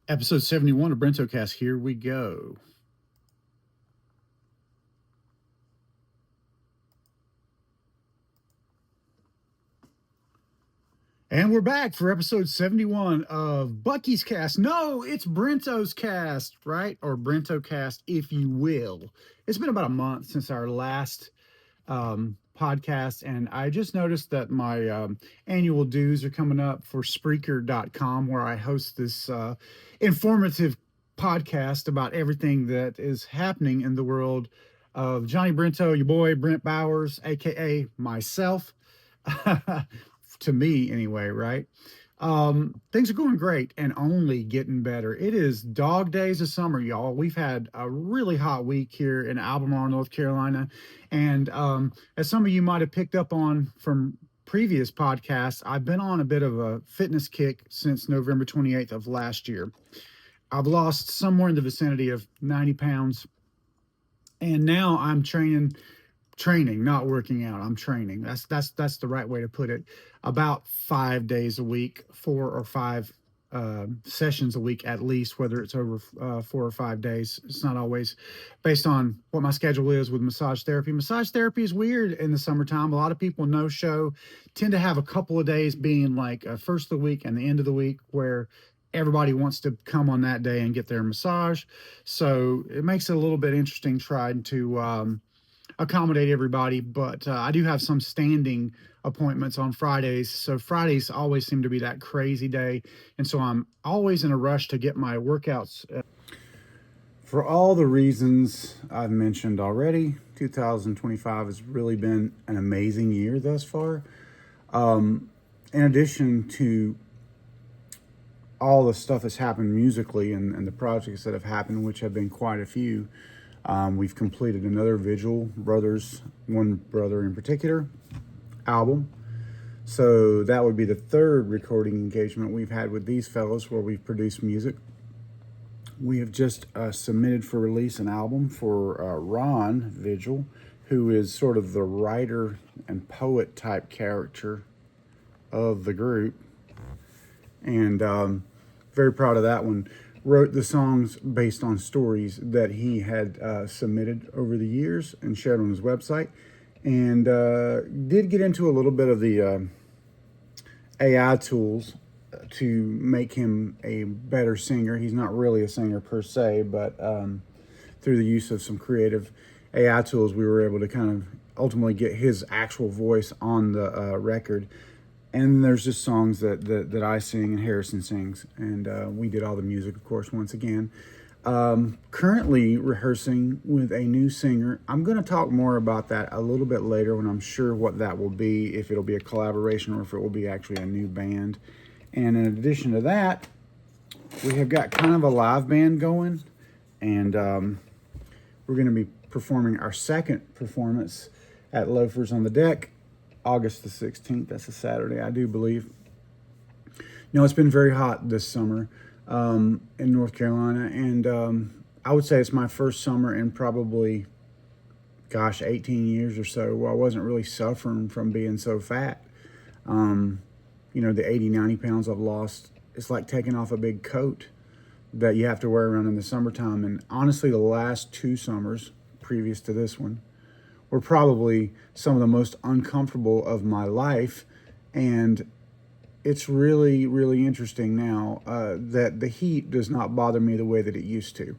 Episode 71 of Brentocast. Here we go. And we're back for episode 71 of Bucky's Cast. No, it's Brento's Cast, right? Or Brentocast, if you will. It's been about a month since our last podcast, and I just noticed that my annual dues are coming up for Spreaker.com, where I host this informative podcast about everything that is happening in the world of Johnny Brento, your boy Brent Bowers, aka myself. To me, anyway, right? Things are going great and only getting better. It is dog days of summer, y'all. We've had a really hot week here in Albemarle, North Carolina. And as some of you might have picked up on from previous podcasts, I've been on a bit of a fitness kick since November 28th of last year. I've lost somewhere in the vicinity of 90 pounds. And now I'm training, not working out. I'm training. That's the right way to put it. About 5 days a week, 4 or 5 sessions a week at least, whether it's over 4 or 5 days. It's not always based on what my schedule is with massage therapy. Massage therapy is weird in the summertime. A lot of people no show, tend to have a couple of days being like first of the week and the end of the week where everybody wants to come on that day and get their massage. So it makes it a little bit interesting trying to accommodate everybody, but I do have some standing appointments on Fridays. So Fridays always seem to be that crazy day. And so I'm always in a rush to get my workouts. For all the reasons I've mentioned already, 2025 has really been an amazing year thus far. In addition to all the stuff that's happened musically and the projects that have happened, which have been quite a few, we've completed another Vigil Brothers, one brother in particular, album. So that would be the third recording engagement we've had with these fellows where we've produced music. We have just submitted for release an album for Ron Vigil, who is sort of the writer and poet type character of the group. And very proud of that one. Wrote the songs based on stories that he had submitted over the years and shared on his website, and did get into a little bit of the AI tools to make him a better singer. He's not really a singer per se, but through the use of some creative AI tools, we were able to kind of ultimately get his actual voice on the record. And there's just songs that I sing and Harrison sings. And we did all the music, of course, once again. Currently rehearsing with a new singer. I'm going to talk more about that a little bit later when I'm sure what that will be, if it'll be a collaboration or if it will be actually a new band. And in addition to that, we have got kind of a live band going. And we're going to be performing our second performance at Loafers on the Deck, August the 16th. That's a Saturday, I do believe. No, it's been very hot this summer in North Carolina, and I would say it's my first summer in probably, 18 years or so where I wasn't really suffering from being so fat. The 80, 90 pounds I've lost, it's like taking off a big coat that you have to wear around in the summertime. And honestly, the last 2 summers previous to this one were probably some of the most uncomfortable of my life. And it's really, really interesting now that the heat does not bother me the way that it used to.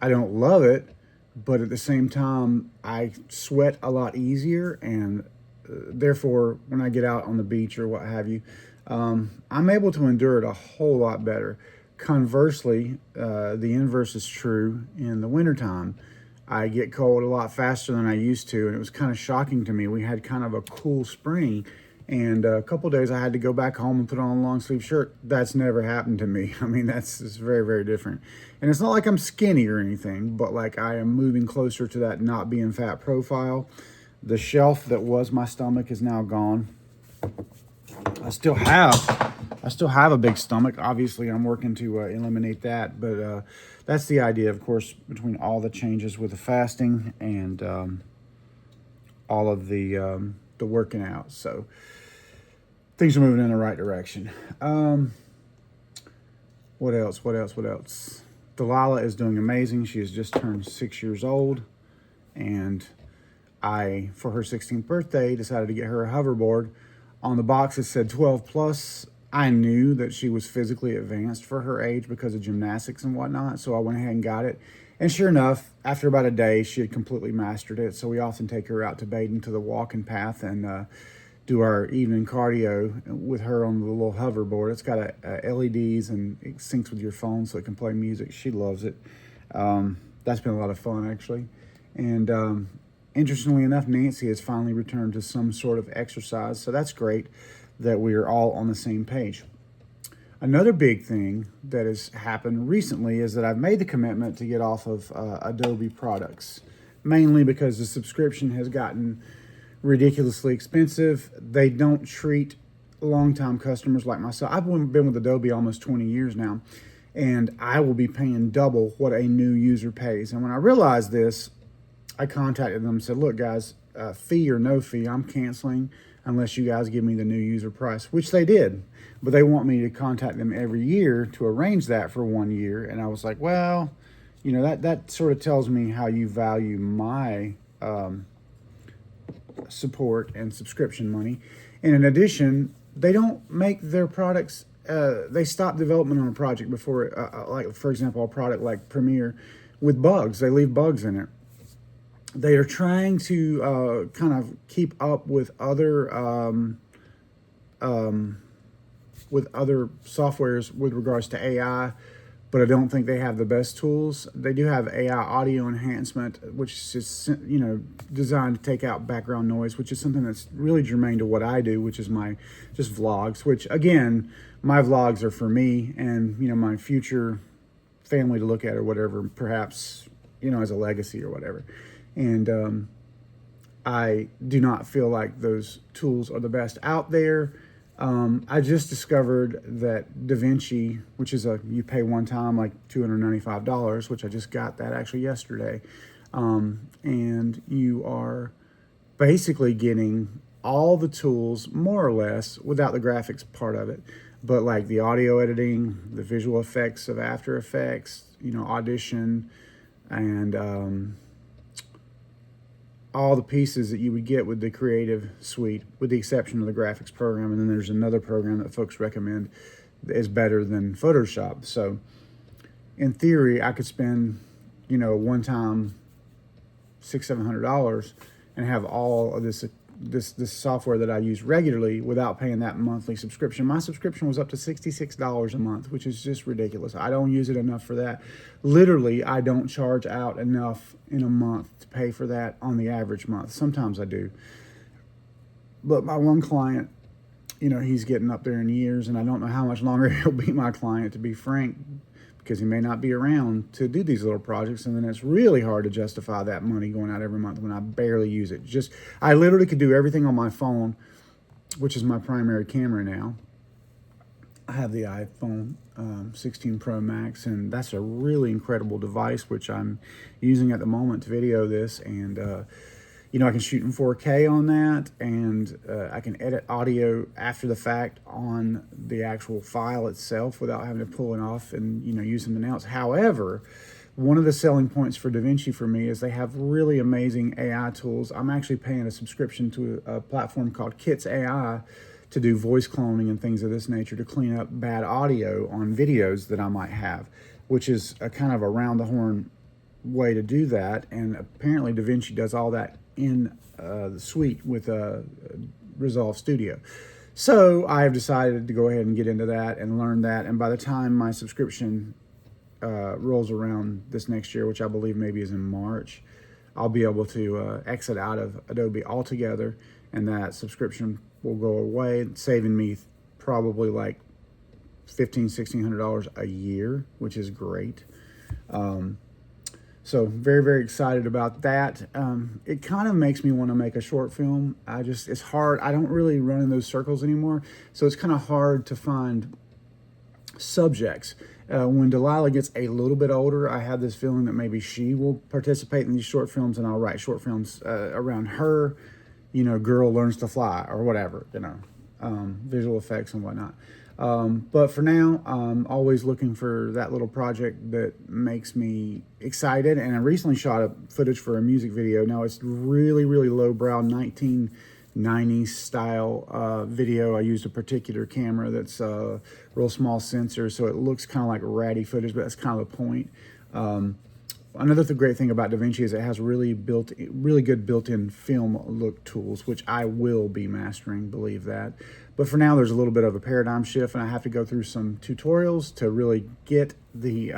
I don't love it, but at the same time, I sweat a lot easier. And therefore, when I get out on the beach or what have you, I'm able to endure it a whole lot better. Conversely, the inverse is true in the wintertime. I get cold a lot faster than I used to, and it was kind of shocking to me. We had kind of a cool spring, and a couple of days I had to go back home and put on a long sleeve shirt. That's never happened to me. I mean, it's very, very different. And it's not like I'm skinny or anything, but like I am moving closer to that not being fat profile. The shelf that was my stomach is now gone. I still have a big stomach. Obviously, I'm working to eliminate that, but that's the idea, of course, between all the changes with the fasting and all of the working out. So things are moving in the right direction. What What else? What else? What else? Delilah is doing amazing. She has just turned 6 years old, and I, for her 16th birthday, decided to get her a hoverboard. On the box, it said 12 plus. I knew that she was physically advanced for her age because of gymnastics and whatnot, so I went ahead and got it. And sure enough, after about a day, she had completely mastered it. So we often take her out to Baden to the walking path and do our evening cardio with her on the little hoverboard. It's got LEDs and it syncs with your phone so it can play music. She loves it. That's been a lot of fun, actually. And interestingly enough, Nancy has finally returned to some sort of exercise. So that's great that we are all on the same page. Another big thing that has happened recently is that I've made the commitment to get off of Adobe products, mainly because the subscription has gotten ridiculously expensive. They don't treat longtime customers like myself. I've been with Adobe almost 20 years now, and I will be paying double what a new user pays. And when I realized this, I contacted them and said, look, guys, fee or no fee, I'm canceling unless you guys give me the new user price, which they did. But they want me to contact them every year to arrange that for 1 year. And I was like, well, you know, that sort of tells me how you value my support and subscription money. And in addition, they don't make their products, they stop development on a project before, like, for example, a product like Premiere with bugs. They leave bugs in it. They are trying to kind of keep up with other softwares with regards to AI, but I don't think they have the best tools. They do have AI audio enhancement, which is just, you know, designed to take out background noise, which is something that's really germane to what I do, which is my just vlogs, which again, my vlogs are for me and, you know, my future family to look at or whatever, perhaps, you know, as a legacy or whatever. And I do not feel like those tools are the best out there. I just discovered that DaVinci, which is you pay one time like $295, which I just got that actually yesterday. And you are basically getting all the tools more or less without the graphics part of it, but like the audio editing, the visual effects of After Effects, you know, Audition, and all the pieces that you would get with the Creative Suite, with the exception of the graphics program. And then there's another program that folks recommend that is better than Photoshop. So in theory, I could spend, you know, one time $600-700 and have all of this software that I use regularly without paying that monthly subscription. My subscription was up to $66 a month, which is just ridiculous. I don't use it enough for that. Literally, I don't charge out enough in a month to pay for that on the average month. Sometimes I do. But my one client, you know, he's getting up there in years, and I don't know how much longer he'll be my client, to be frank, because he may not be around to do these little projects, and then it's really hard to justify that money going out every month when I barely use it. I literally could do everything on my phone, which is my primary camera now. I have the iPhone 16 Pro Max, and that's a really incredible device, which I'm using at the moment to video this, and you know, I can shoot in 4K on that, and I can edit audio after the fact on the actual file itself without having to pull it off and, you know, use something else. However, one of the selling points for DaVinci for me is they have really amazing AI tools. I'm actually paying a subscription to a platform called Kits AI to do voice cloning and things of this nature to clean up bad audio on videos that I might have, which is a kind of around the horn way to do that. And apparently DaVinci does all that in the suite with Resolve Studio. So I have decided to go ahead and get into that and learn that. And by the time my subscription rolls around this next year, which I believe maybe is in March, I'll be able to exit out of Adobe altogether, and that subscription will go away, saving me probably like $1,500-1,600 a year, which is great. So very, very excited about that. It kind of makes me want to make a short film. It's hard. I don't really run in those circles anymore. So it's kind of hard to find subjects. When Delilah gets a little bit older, I have this feeling that maybe she will participate in these short films, and I'll write short films around her, you know, girl learns to fly or whatever, you know, visual effects and whatnot. But for now, I'm always looking for that little project that makes me excited. And I recently shot a footage for a music video. Now it's really, really lowbrow 1990s style video. I used a particular camera that's a real small sensor, so it looks kind of like ratty footage, but that's kind of the point. Another great thing about DaVinci is it has really good built-in film look tools, which I will be mastering, believe that. But for now, there's a little bit of a paradigm shift, and I have to go through some tutorials to really get the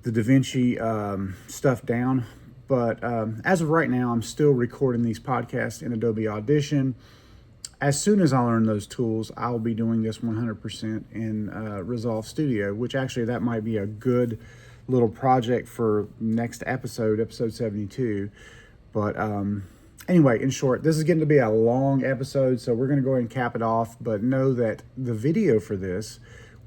DaVinci stuff down. But as of right now, I'm still recording these podcasts in Adobe Audition. As soon as I learn those tools, I'll be doing this 100% in Resolve Studio, which actually that might be a good little project for next episode 72. But anyway, in short, this is getting to be a long episode, so we're going to go ahead and cap it off. But know that the video for this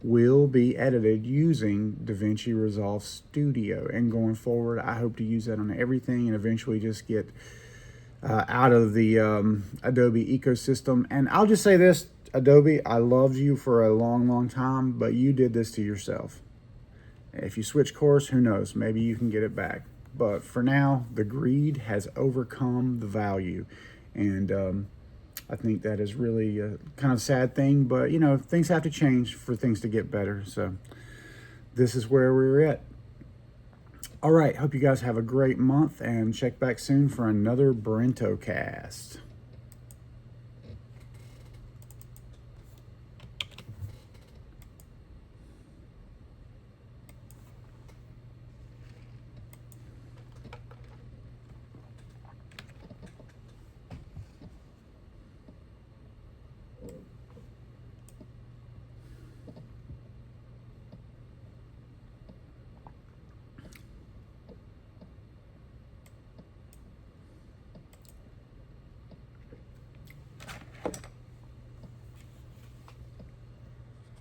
will be edited using DaVinci Resolve Studio. And going forward, I hope to use that on everything and eventually just get out of the Adobe ecosystem. And I'll just say this, Adobe, I loved you for a long, long time, but you did this to yourself. If you switch course, who knows? Maybe you can get it back. But for now, the greed has overcome the value. And I think that is really a kind of sad thing. But, you know, things have to change for things to get better. So this is where we're at. All right. Hope you guys have a great month. And check back soon for another Brentocast.